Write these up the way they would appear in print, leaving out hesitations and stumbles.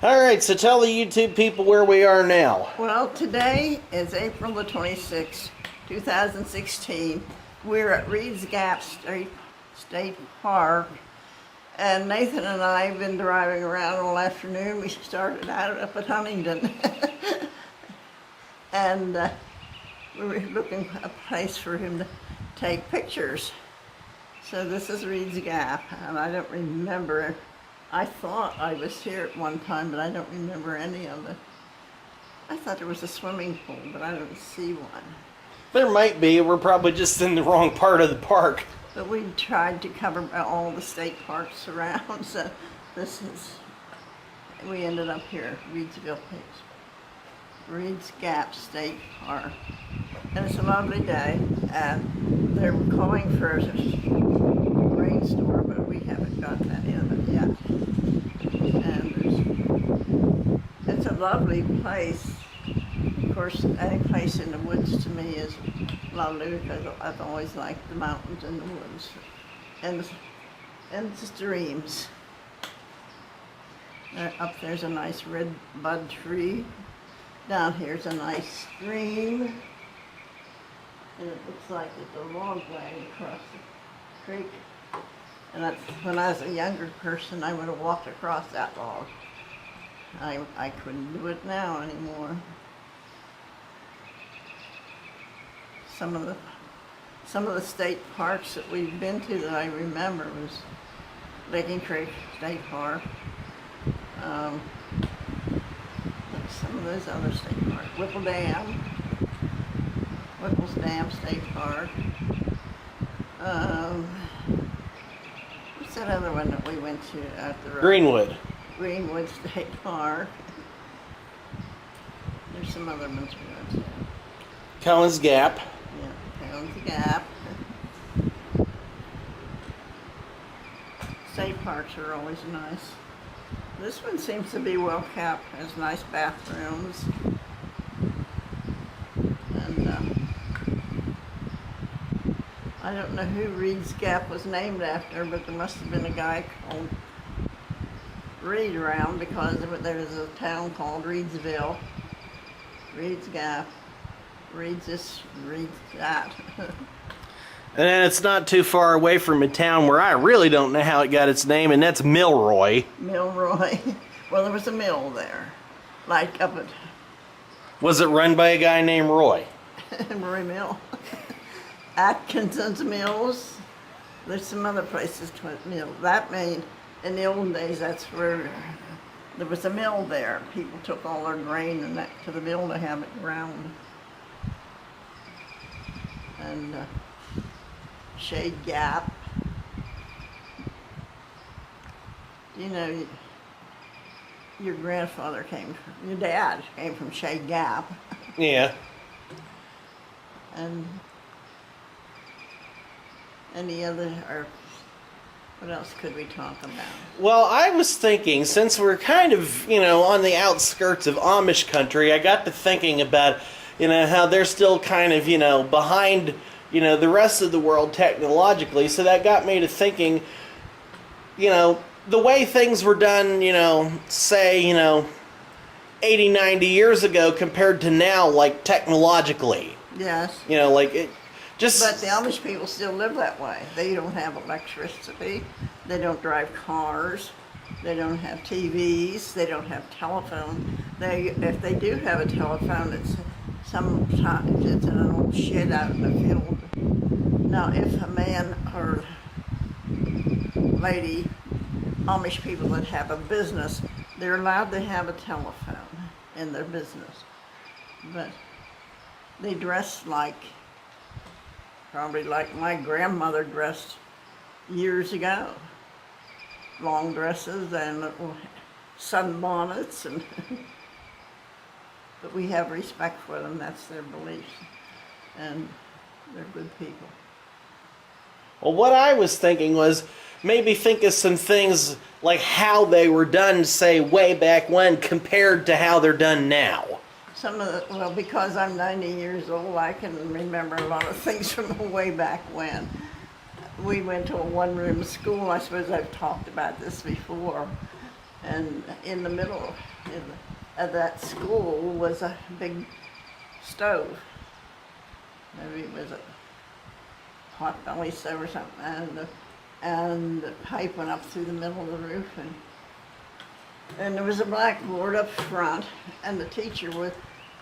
Alright, so tell the YouTube people where we are now. Well, today is April the 26th, 2016. We're at Reed's Gap State Park, and Nathan and I have been driving around all afternoon. We started out up at Huntington, and we were looking for a place for him to take pictures. So this is Reed's Gap, and I don't remember. I thought I was here at one time, but I don't remember any of it. I thought there was a swimming pool, but I don't see one. There might be. We're probably just in the wrong part of the park. But we tried to cover all the state parks around, so we ended up here, Reed's Gap State Park. And it's a lovely day, and they're calling for a rainstorm, but we haven't got that in yet. And it's a lovely place. Of course, any place in the woods to me is lovely because I've always liked the mountains and the woods and the streams. Up there's a nice red bud tree. Down here's a nice stream. And it looks like it's a log way across the creek. And that's, when I was a younger person, I would have walked across that log. I couldn't do it now anymore. Some of the state parks that we've been to that I remember was Licking Creek State Park. Some of those other state parks. Whipple's Dam State Park. What's that other one that we went to at the road? Greenwood State Park. There's some other ones we went to. Collins Gap. Yeah, Collins Gap. State parks are always nice. This one seems to be well kept. Has nice bathrooms. And I don't know who Reed's Gap was named after, but there must have been a guy called Reed around because there's a town called Reedsville. Reed's Gap. Reed's this, Reed's that. And then it's not too far away from a town where I really don't know how it got its name, and that's Milroy. Milroy. Well, there was a mill there. Like up at... Was it run by a guy named Roy? Roy Mill. Atkinson's Mills. There's some other places to mill. That made, in the old days, that's where there was a mill there. People took all their grain and that to the mill to have it ground. And Shade Gap. You know, your dad came from Shade Gap. Yeah. And any other, or what else could we talk about? Well, I was thinking, since we're kind of, on the outskirts of Amish country, I got to thinking about, how they're still kind of, behind, the rest of the world technologically. So that got me to thinking, the way things were done, say, 80, 90 years ago compared to now, like technologically. Yes. Like it just... But the Amish people still live that way. They don't have electricity. They don't drive cars. They don't have TVs. They don't have telephone. If they do have a telephone, sometimes it's in an old shed out in the field. Now, if a man or lady, Amish people that have a business, they're allowed to have a telephone in their business. But they dress probably like my grandmother dressed years ago. Long dresses and little sunbonnets, but we have respect for them. That's their beliefs, and they're good people. Well, what I was thinking was maybe think of some things like how they were done, say, way back when compared to how they're done now. Well, because I'm 90 years old, I can remember a lot of things from way back when. We went to a one-room school. I suppose I've talked about this before. And in the middle of that school was a big stove. Maybe it was a hot belly stove or something, and the pipe went up through the middle of the roof, and there was a blackboard up front, and the teacher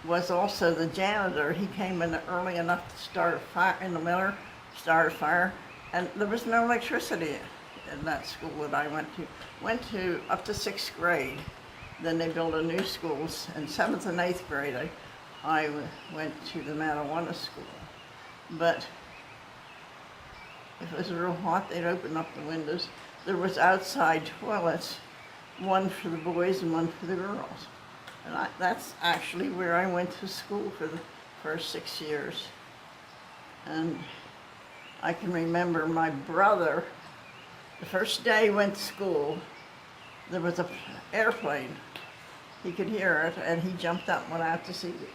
was also the janitor. He came in early enough to start a fire in the winter, start a fire, and there was no electricity in that school that I went to up to 6th grade. Then they built a new school. In 7th and 8th grade, I went to the marijuana school. But if it was real hot, they'd open up the windows. There was outside toilets, one for the boys and one for the girls. And that's actually where I went to school for the first 6 years. And I can remember my brother, the first day he went to school, there was an airplane. He could hear it, and he jumped up and went out to see it.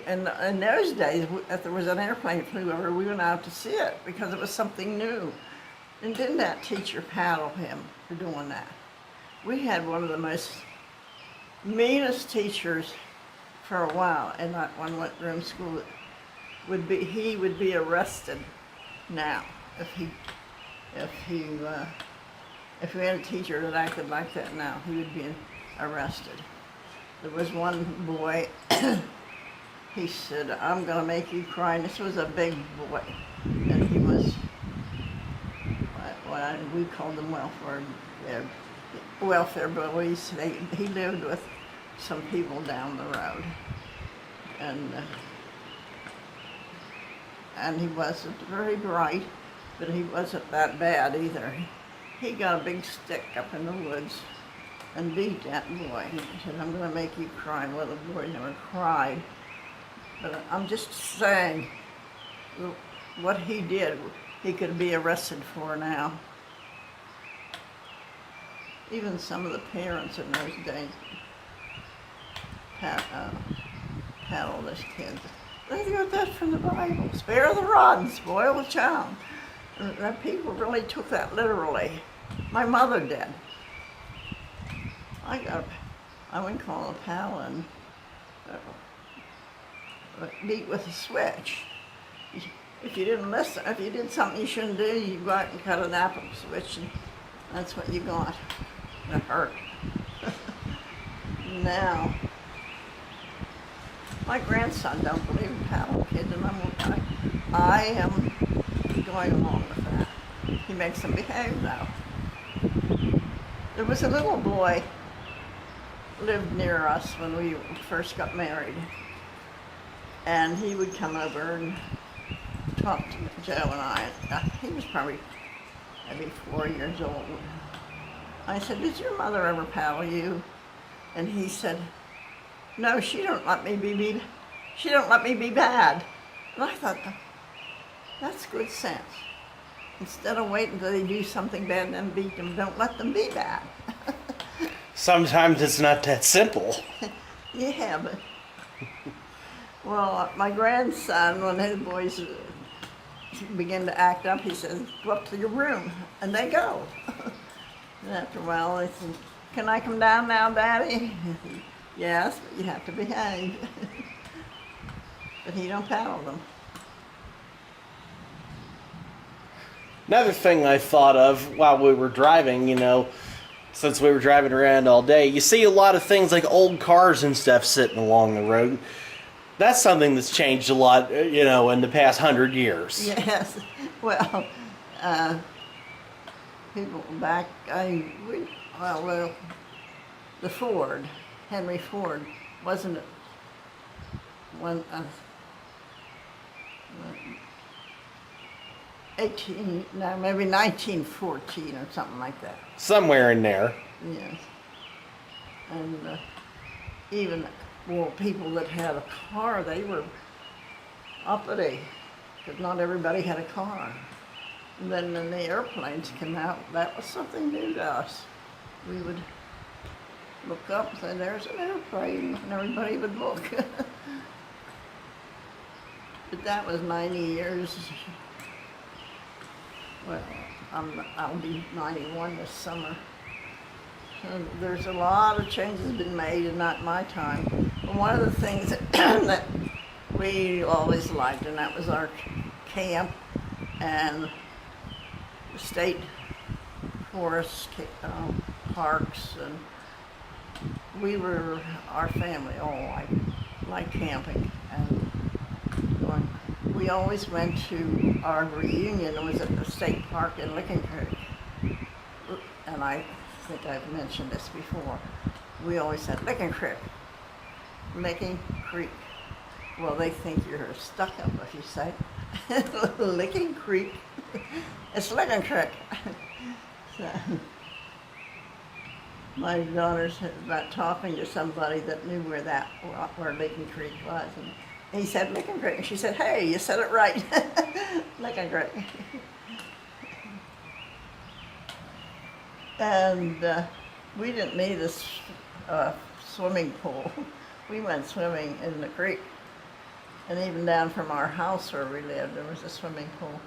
In those days, if there was an airplane flew over, we went out to see it because it was something new. And didn't that teacher paddle him for doing that? We had one of the most meanest teachers for a while in that one-room school. He would be arrested now if we had a teacher that acted like that now. He would be arrested. There was one boy. He said, "I'm going to make you cry." And this was a big boy, and he was what we called them welfare bullies. He lived with some people down the road, and he wasn't very bright, but he wasn't that bad either. He got a big stick up in the woods and beat that boy. He said, "I'm going to make you cry." Well, the boy never cried. But I'm just saying, what he did, he could be arrested for now. Even some of the parents in those days paddle those kids. They got that from the Bible. Spare the rod and spoil the child. And people really took that literally. My mother did. I wouldn't call it a paddle, beat with a switch. If you didn't listen, if you did something you shouldn't do, you go out and cut an apple switch, and that's what you got. It hurt. Now, my grandson don't believe in paddle kids, and I am going along with that. He makes them behave now. There was a little boy lived near us when we first got married. And he would come over and talk to Joe and I. He was probably maybe 4 years old. I said, "Did your mother ever paddle you?" And he said, "No, she don't let me be bad." And I thought, that's good sense. Instead of waiting until they do something bad and then beat them, don't let them be bad. Sometimes it's not that simple. Yeah, but well, my grandson, when his boys begin to act up, he says, "Go up to your room," and they go. And after a while, they said, "Can I come down now, Daddy?" "Yes, but you have to behave." But he don't paddle them. Another thing I thought of while we were driving, since we were driving around all day, you see a lot of things like old cars and stuff sitting along the road. That's something that's changed a lot, in the past 100 years. Yes. Well, people back, the Ford, Henry Ford, wasn't it? Maybe 1914 or something like that. Somewhere in there. Yes. And even people that had a car, they were uppity, because not everybody had a car. And then when the airplanes came out, that was something new to us. We would look up and say, "There's an airplane," and everybody would look. But that was 90 years. Well, I'll be 91 this summer. And there's a lot of changes been made in not my time. But one of the things that we always liked, and that was our camp and the state forest, parks, and our family all liked camping. And we always went to our reunion. It was at the state park in Licking Creek. And I think I've mentioned this before. We always said Licking Creek. Licking Creek. Well, they think you're stuck up if you say Licking Creek. It's Licking Creek. So, my daughter's about talking to somebody that knew where Licking Creek was, and he said Licking Creek, and she said, "Hey, you said it right, Licking Creek." And we didn't need a swimming pool. We went swimming in the creek, and even down from our house where we lived, there was a swimming pool.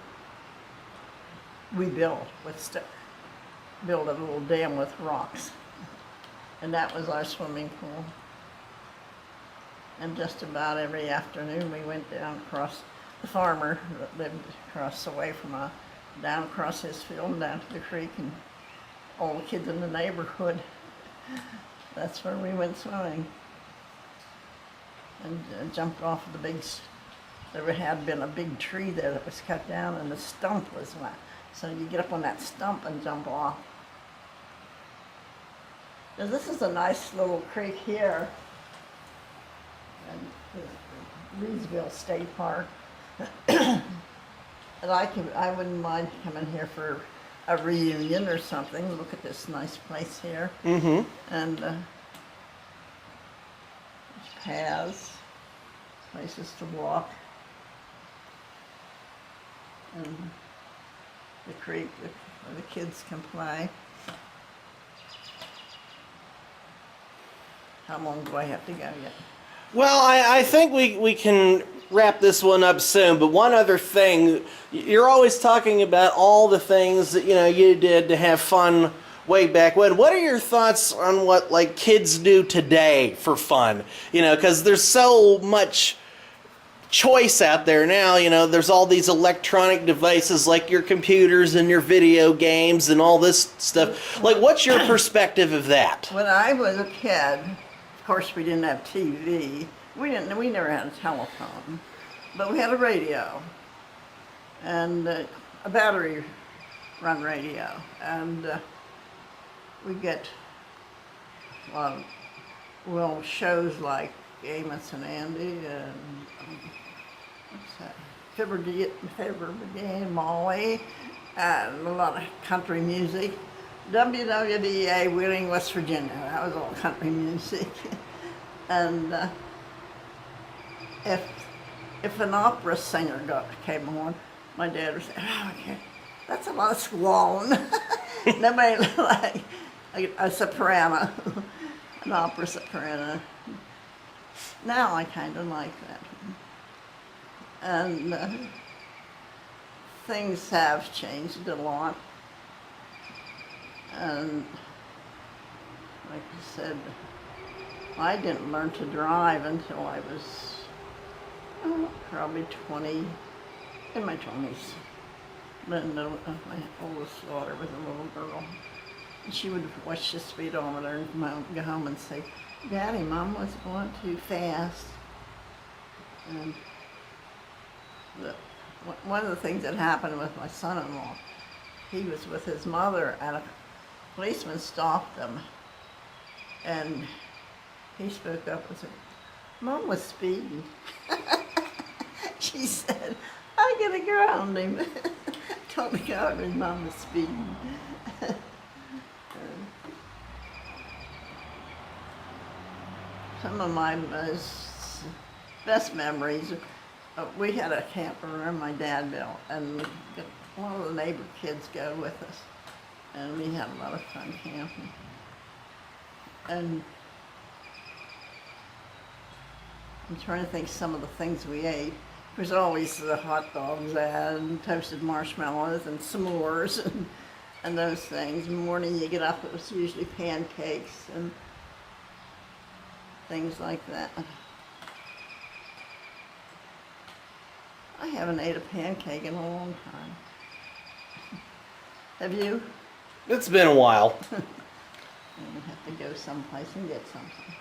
We built a little dam with rocks. And that was our swimming pool. And just about every afternoon we went down across, the farmer that lived across the way from us, down across his field and down to the creek, and all the kids in the neighborhood, that's where we went swimming. And jumped off of the there had been a big tree there that was cut down, and the stump was wet. So you get up on that stump and jump off. Now this is a nice little creek here, and Reedsville State Park. And I wouldn't mind coming here for a reunion or something. Look at this nice place here. Mm-hmm. And there's paths, places to walk, and the creek where the kids can play. How long do I have to go yet? Well, I think we can wrap this one up soon, but one other thing, you're always talking about all the things that you did to have fun way back when. What are your thoughts on what kids do today for fun? Because there's so much choice out there now. There's all these electronic devices like your computers and your video games and all this stuff. What's your perspective of that? When I was a kid, of course we didn't have TV. We never had a telephone, but we had a radio and a battery run radio, and we get shows like Amos and Andy and what's that? Fibber Molly, and a lot of country music. WWDA, Wheeling, West Virginia. That was all country music. And if an opera singer came on, my dad would say, "Oh, okay, that's a lot of squalling." Nobody like a soprano, an opera soprano. Now I kind of like that. And things have changed a lot. And like I said, I didn't learn to drive until I was probably 20, in my 20s. Then my oldest daughter was a little girl. And she would watch the speedometer and go home and say, "Daddy, Mom was going too fast." And one of the things that happened with my son-in-law, he was with his mother and a policeman stopped them, and he spoke up and said, "Mom was speeding." She said, "I'm gonna ground him." Told me God, his mom was speeding. Some of my best memories, we had a camper room my dad built, and one of the neighbor kids go with us, and we had a lot of fun camping. And I'm trying to think some of the things we ate. There's always the hot dogs and toasted marshmallows and s'mores, and those things. In the morning you get up, it was usually pancakes and things like that. I haven't ate a pancake in a long time. Have you? It's been a while. You have to go someplace and get something.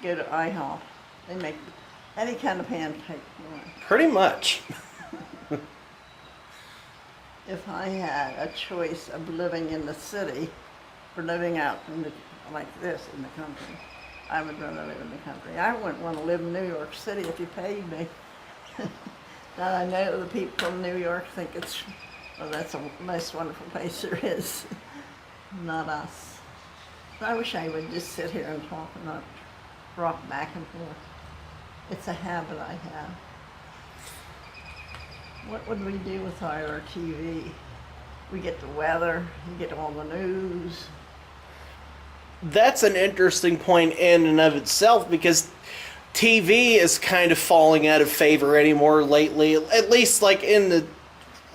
Go to IHOP. They make any kind of pancake you want. Pretty much. If I had a choice of living in the city or living out in the, like this in the country, I would rather live in the country. I wouldn't want to live in New York City if you paid me. Now I know the people in New York think it's, well, that's the most wonderful place there is. Not us. I wish I would just sit here and talk and not rock back and forth. It's a habit I have. What would we do without our TV? We get the weather, you get all the news. That's an interesting point in and of itself, because TV is kind of falling out of favor anymore lately, at least like in the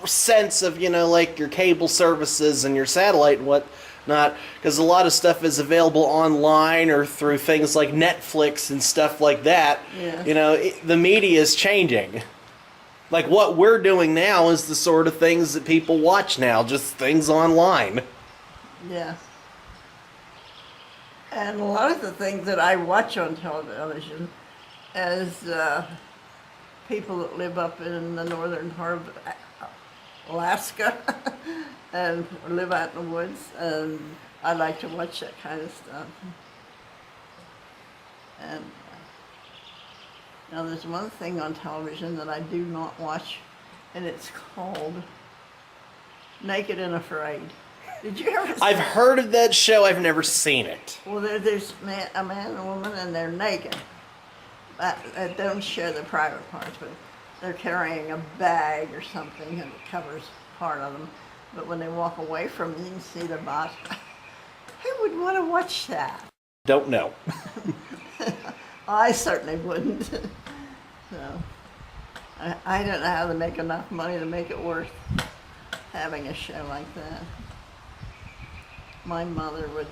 sense of, you know, like your cable services and your satellite and whatnot, because a lot of stuff is available online or through things like Netflix and stuff like that. Yeah. You know, the media is changing. Like what we're doing now is the sort of things that people watch now, just things online. Yeah. And a lot of the things that I watch on television as people that live up in the northern part of Alaska and live out in the woods, and I like to watch that kind of stuff. And now there's one thing on television that I do not watch, and it's called Naked and Afraid. Did you ever see I've heard of that show, I've never seen it. Well, there's a man and a woman, and they're naked. But they don't show the private parts, but they're carrying a bag or something that covers part of them. But when they walk away from it, you can see their body. Who would want to watch that? Don't know. I certainly wouldn't. So, I don't know how to make enough money to make it worth having a show like that. My mother would,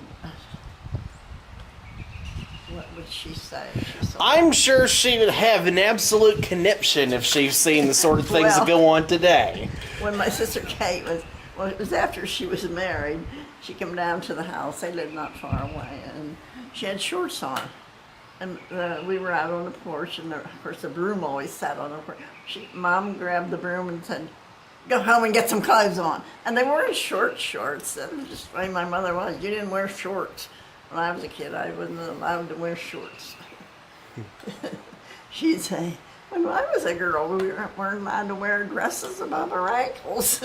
what would she say if she saw I'm sure she would have an absolute conniption if she's seen the sort of things that Well. go on today. When my sister Kate was, well, it was after she was married, she came down to the house, they lived not far away, and she had shorts on. And we were out on the porch, and of course the broom always sat on the porch. Mom grabbed the broom and said, "Go home and get some clothes on." And they weren't shorts. That was just the way my mother was. You didn't wear shorts. When I was a kid, I wasn't allowed to wear shorts. She'd say, when I was a girl, we weren't allowed to wear dresses above our ankles.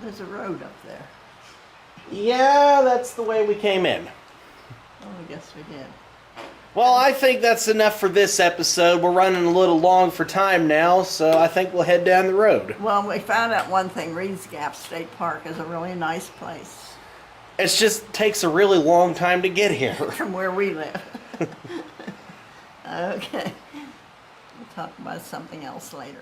There's a road up there. Yeah, that's the way we came in. Oh, I guess we did. Well, I think that's enough for this episode. We're running a little long for time now, so I think we'll head down the road. Well, we found out one thing. Reed's Gap State Park is a really nice place It just takes a really long time to get here. from where we live. Okay. We'll talk about something else later.